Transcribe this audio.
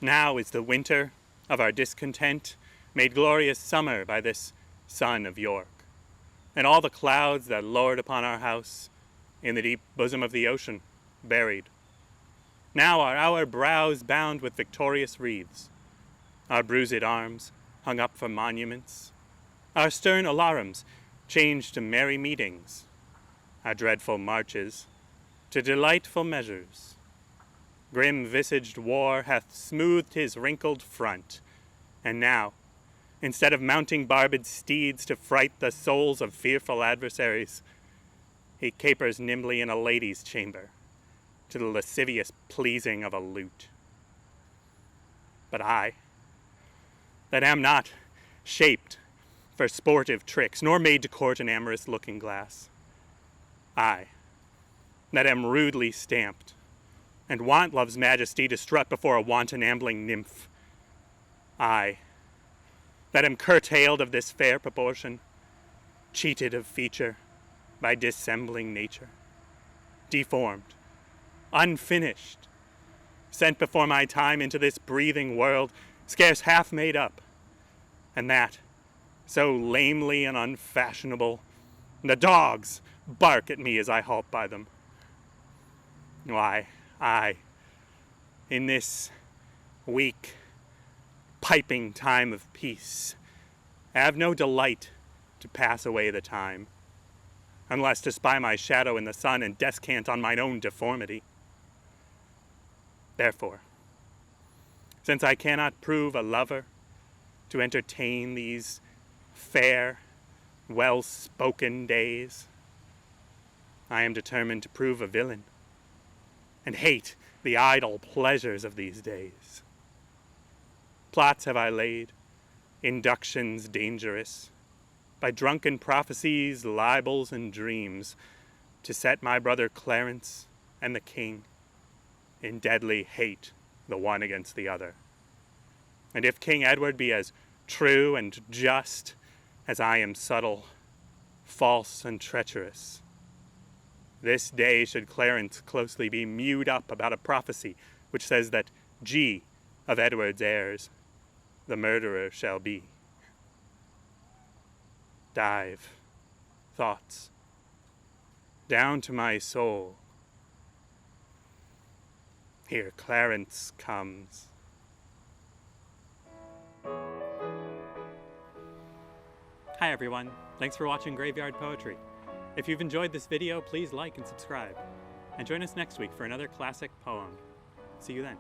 Now is the winter of our discontent made glorious summer by this sun of York, and all the clouds that lord upon our house in the deep bosom of the ocean buried. Now are our brows bound with victorious wreaths, our bruised arms hung up for monuments, our stern alarums changed to merry meetings, our dreadful marches to delightful measures. Grim-visaged war hath smoothed his wrinkled front, and now, instead of mounting barbed steeds to fright the souls of fearful adversaries, he capers nimbly in a lady's chamber, to the lascivious pleasing of a lute. But I, that am not shaped for sportive tricks, nor made to court an amorous looking-glass, I, that am rudely stamped, and want love's majesty to strut before a wanton ambling nymph, I, that am curtailed of this fair proportion, cheated of feature by dissembling nature, deformed, unfinished, sent before my time into this breathing world, scarce half made up, and that so lamely and unfashionable, the dogs bark at me as I halt by them. Why, I, in this weak, piping time of peace, have no delight to pass away the time, unless to spy my shadow in the sun and descant on mine own deformity. Therefore, since I cannot prove a lover to entertain these fair, well-spoken days, I am determined to prove a villain, and hate the idle pleasures of these days. Plots have I laid, inductions dangerous, by drunken prophecies, libels, and dreams, to set my brother Clarence and the king in deadly hate the one against the other. And if King Edward be as true and just as I am subtle, false, and treacherous, this day should Clarence closely be mewed up about a prophecy which says that G of Edward's heirs the murderer shall be. Dive, thoughts, down to my soul. Here Clarence comes. Hi everyone, thanks for watching Graveyard Poetry. If you've enjoyed this video, please like and subscribe. And join us next week for another classic poem. See you then.